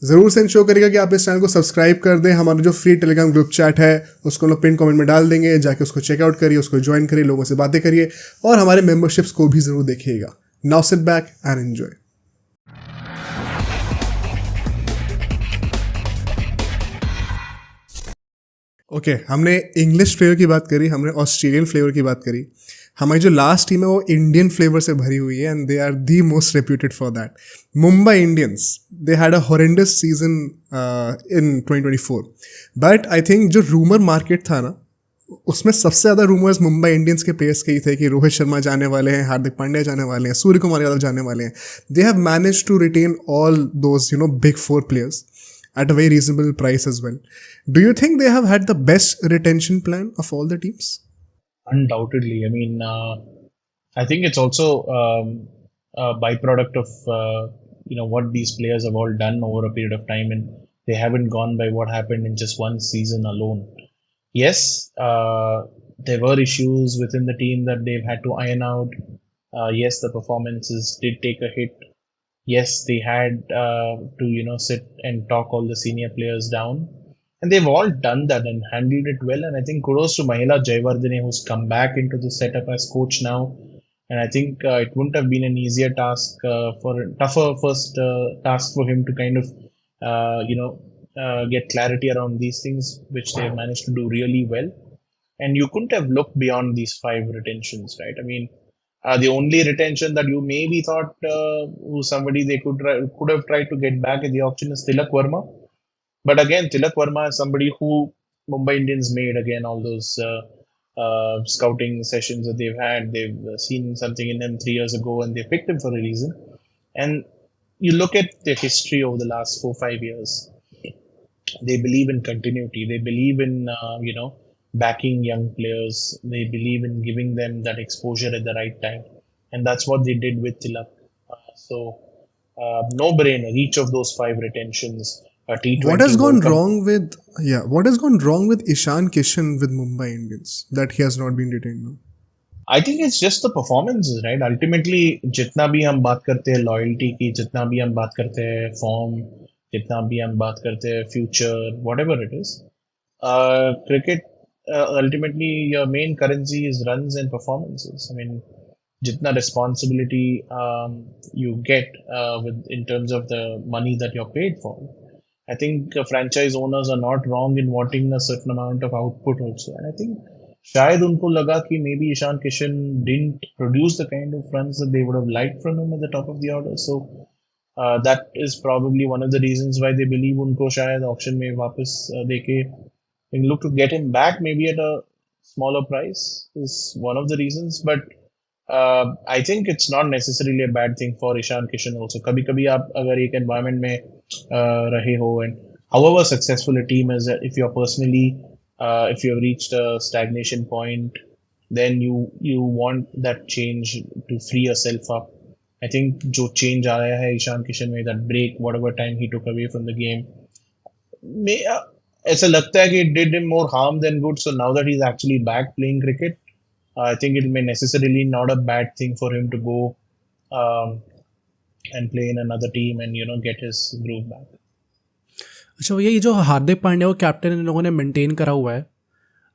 ज़रूर से इंश्योर करिएगा कि आप इस चैनल को सब्सक्राइब कर दें। हमारा जो फ्री टेलीग्राम ग्रुप चैट है उसको लोग पिन कमेंट में डाल देंगे, जाके उसको चेकआउट करिए, उसको ज्वाइन करिए, लोगों से बातें करिए और हमारे मेंबरशिप्स को भी ज़रूर देखिएगा। Now sit back and enjoy. Okay, हमने इंग्लिश फ्लेवर की बात करी, हमने ऑस्ट्रेलियन फ्लेवर की बात करी। हमारी जो लास्ट टीम है वो इंडियन फ्लेवर से भरी हुई है and they are the most reputed for that. Mumbai Indians, they had a horrendous season in 2024, but I think जो रूमर मार्केट था ना, उसमें सबसे ज़्यादा रूमर्स मुंबई इंडियंस के प्लेयर्स के ही थे कि रोहित शर्मा जाने वाले हैं, हार्दिक पांड्या जाने वाले हैं, सूर्य कुमार यादव जाने वाले हैं। They have manage to retain all those big four players at a very reasonable price as well. Do you think they have had the best retention plan of all the teams? Undoubtedly. I mean, I think it's also a byproduct of what these players have all done over a period of time, and they haven't gone by what happened in just one season alone. Yes, there were issues within the team that they've had to iron out. Yes, the performances did take a hit. Yes, they had to sit and talk all the senior players down, and they've all done that and handled it well. And I think kudos to Mahela Jayawardene, who's come back into the setup as coach now. And I think it wouldn't have been an easier task tougher first task for him to kind of get clarity around these things, which they've managed to do really well. And you couldn't have looked beyond these 5 retentions, right? I mean, the only retention that you maybe thought was somebody they could have tried to get back at the auction is Tilak Verma. But again, Tilak Verma is somebody who Mumbai Indians made again all those scouting sessions that they've had. They've seen something in him 3 years ago and they picked him for a reason. And you look at the history over the last 4-5 years, they believe in continuity. They believe in backing young players. They believe in giving them that exposure at the right time, and that's what they did with Tilak. No brainer. Each of those 5 retentions, a What has T20 gone World Cup. wrong with what has gone wrong with Ishan Kishan with Mumbai Indians that he has not been retained now? I think it's just the performances, right? Ultimately, जितना भी हम बात करते हैं loyalty की, जितना भी हम बात करते हैं फॉर्म, जितना भी हम बात करते हैं future, whatever it is, cricket ultimately your main currency is runs and performances. I mean, jitna responsibility you get in terms of the money that you're paid for. I think franchise owners are not wrong in wanting a certain amount of output also. And I think शायद उनको लगा कि maybe Ishan Kishan didn't produce the kind of runs that they would have liked from him at the top of the order. So that is probably one of the reasons why they believe उनको शायद auction में वापस देके and look to get him back maybe at a smaller price is one of the reasons. But I think it's not necessarily a bad thing for Ishan Kishan also. कभी कभी आप अगर एक environment में रहे हो and however successful a team is, if you're personally if you have reached a stagnation point, then you want that change to free yourself up. I think जो change आया है ईशान किशन में, that break, whatever time he took away from the game, ऐसा लगता है कि it did him more harm than good. So now that he's actually back playing cricket, I think it may necessarily not a bad thing for him to go and play in another team and get his groove back. अच्छा भैया, ये जो हार्दिक पांड्या को captain in लोगों ने maintain करा हुआ है,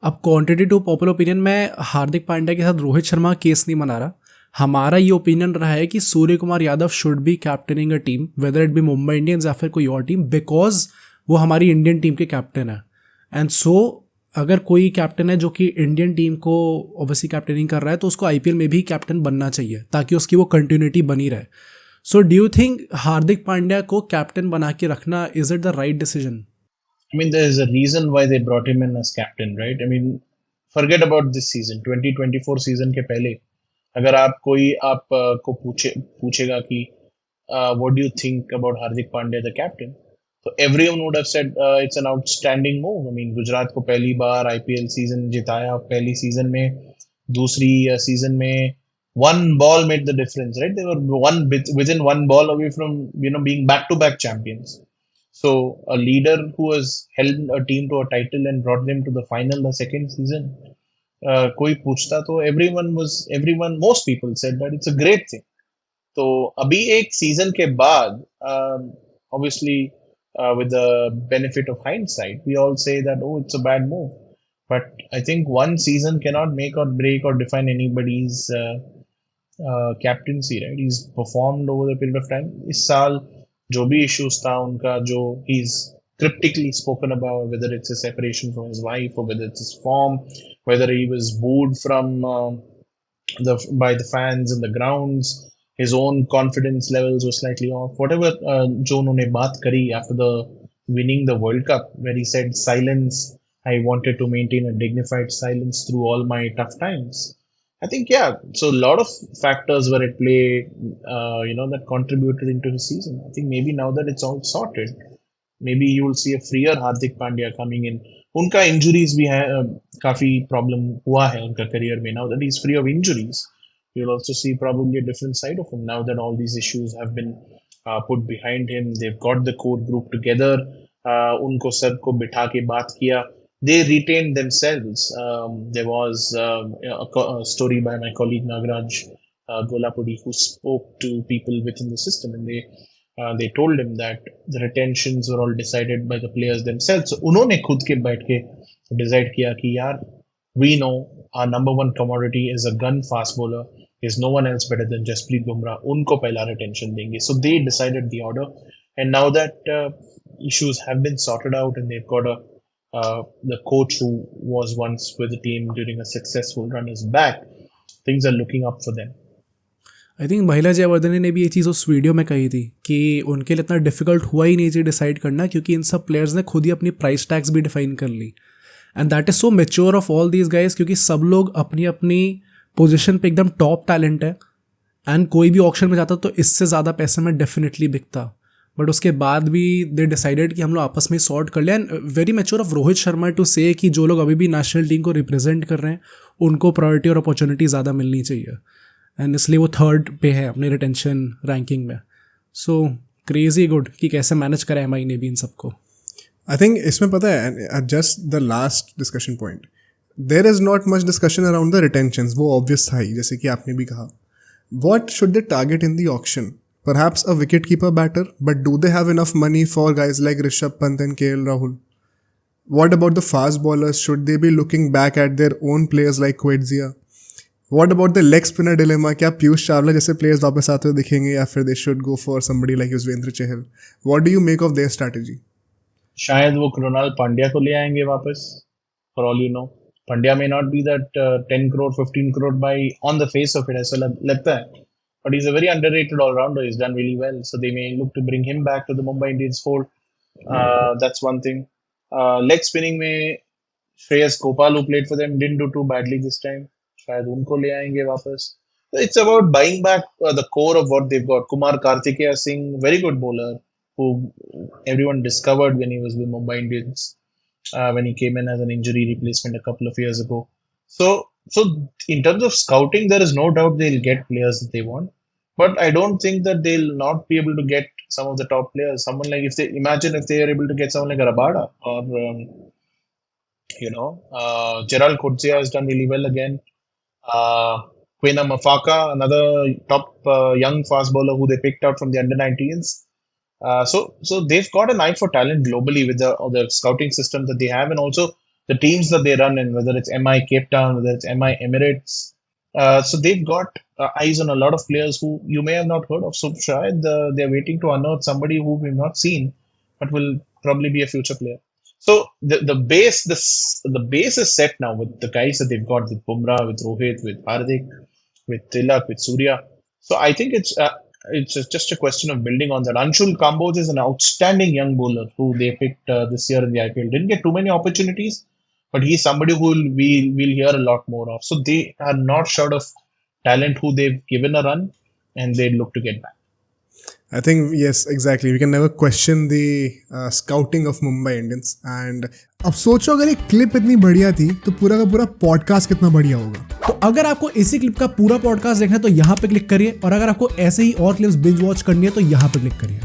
अब क्वांटिटी टू पॉपुलर ओपिनियन में हार्दिक पांड्या के साथ रोहित शर्मा का केस नहीं बना रहा। हमारा ये ओपिनियन रहा है कि Surya Kumar Yadav should be captaining a team, whether it be Mumbai Indians या फिर कोई और टीम, बिकॉज वो हमारी इंडियन टीम के कैप्टन है। एंड सो अगर कोई कैप्टन है जो कि इंडियन टीम को ऑब्वियसली कैप्टनिंग कर रहा है, तो उसको आईपीएल में भी कैप्टन बनना चाहिए ताकि उसकी वो कंटिन्यूटी बनी रहे। So do you think Hardik Pandya को कैप्टन बना के रखना, is it the right decision? I mean, there's a reason why they brought him in as captain, right? I mean, forget about this season, 2024 season के पहले अगर आप को पूछेगा कि what do you think about Hardik Pandya the captain, so everyone would have said it's an outstanding move. I mean, Gujarat को पहली बार IPL season जिताया, पहली सीजन में, दूसरी सीजन में one ball made the difference, right? They were within one ball away from being back-to-back champions. So a leader who has held a team to a title and brought them to the final the second season, कोई पूछता तो most people said that it's a great thing. तो अभी एक season के बाद obviously with the benefit of hindsight, we all say that, oh, it's a bad move. But I think one season cannot make or break or define anybody's captaincy, right? He's performed over the period of time. इस साल जो भी issues था उनका, जो he's cryptically spoken about, whether it's a separation from his wife or whether it's his form, whether he was booed from by the fans in the grounds, his own confidence levels were slightly off. Whatever जो उन्होंने बात करी after the winning the World Cup, where he said silence, I wanted to maintain a dignified silence through all my tough times. I think, yeah, so a lot of factors were at play, that contributed into his season. I think maybe now that it's all sorted, maybe you will see a freer Hardik Pandya coming in. उनका injuries भी है, काफी problem हुआ है उनका career में. Now that he's free of injuries, you'll also see probably a different side of him now that all these issues have been put behind him. They've got the core group together. उनको सबको बिठा के बात किया. They retained themselves. There was a story by my colleague Nagaraj Golapudi, who spoke to people within the system, and they told him that the retentions were all decided by the players themselves. So उन्होंने खुद के बैठ के decide किया कि यार, we know our number one commodity is a gun fast bowler. There's no one else better than Jasprit Bumrah. उनको पहला retention देंगे. So they decided the order, and now that issues have been sorted out, and they've got the coach who was once with the team during a successful run is back, things are looking up for them. I think महिला जयवर्धने ने भी ये चीज़ उस video में कही थी कि उनके लिए इतना डिफिकल्ट हुआ ही नहीं चीज़ डिसाइड करना, क्योंकि इन सब प्लेयर्स ने खुद ही अपनी प्राइस टैग्स भी डिफाइन कर ली. And that is so mature of all these guys, क्योंकि सब लोग अपनी अपनी पोजिशन पे एकदम टॉप टैलेंट है, एंड कोई भी ऑक्शन में जाता तो इससे ज़्यादा पैसे में डेफिनेटली बिकता. बट उसके बाद भी दे डिसाइडेड कि हम लोग आपस में सॉर्ट कर लिया. And very mature of Rohit Sharma to say कि जो लोग अभी भी नेशनल टीम को रिप्रेजेंट कर रहे हैं उनको प्रायोरिटी और अपॉर्चुनिटी ज़्यादा मिलनी चाहिए, एंड इसलिए वो थर्ड पे है अपने रिटेंशन रैंकिंग में. सो क्रेजी गुड कि कैसे मैनेज करा एम आई ने भी इन सबको. आई थिंक इसमें पता है, just the last discussion point, there is not much discussion around the retentions. वो ऑब्वियस था ही, जैसे कि आपने भी कहा. What should they target in the auction? Perhaps a wicket-keeper batter, but do they have enough money for guys like Rishabh Pant and KL Rahul? What about the fast bowlers? Should they be looking back at their own players like Kwetsia? What about the leg spinner dilemma? क्या पीयूष चावला जैसे players वापस आते हुए दिखेंगे, या फिर they should go for somebody like Yuzvendra Chahal? What do you make of their strategy? शायद वो कृणाल पांड्या को ले आएंगे वापस, for all you know. Pandya may not be that 10 crore, 15 crore by on the face of it, ऐसा लगता है. But he's a very underrated all-rounder. He's done really well. So they may look to bring him back to the Mumbai Indians fold. That's one thing. Leg spinning में Shreyas Gopal, who played for them, didn't do too badly this time. शायद उनको ले आएंगे वापस. So it's about buying back the core of what they've got. Kumar Kartikeya Singh, very good bowler, who everyone discovered when he was with Mumbai Indians, when he came in as an injury replacement a couple of years ago. So in terms of scouting, there is no doubt they'll get players that they want. But I don't think that they'll not be able to get some of the top players. Someone like, if they are able to get someone like Rabada or, Gerald Coetzee has done really well again. Quena Mafaka, another top young fast bowler who they picked out from the under-19s. So they've got an eye for talent globally with the scouting system that they have, and also the teams that they run in, whether it's MI Cape Town, whether it's MI Emirates. So they've got eyes on a lot of players who you may have not heard of. So shayad they're waiting to unearth somebody who we've not seen, but will probably be a future player. So the base is set now with the guys that they've got, with Bumrah, with Rohit, with Hardik, with Tilak, with Surya. So I think it's just a question of building on that. Anshul Kamboj is an outstanding young bowler who they picked this year in the IPL. Didn't get too many opportunities, but he's somebody who we'll hear a lot more of. So they are not short of talent who they've given a run, and they look to get back. I think, yes, exactly. We can never question the scouting of Mumbai Indians. And अब सोचो अगर ये clip इतनी बढ़िया थी तो पूरा का पूरा पॉडकास्ट कितना बढ़िया होगा. तो अगर आपको इसी क्लिप का पूरा पॉडकास्ट देखना है तो यहाँ पे क्लिक करिए, और अगर आपको ऐसे ही और क्लिप्स बिंज वॉच करनी है तो यहाँ पे क्लिक करिए.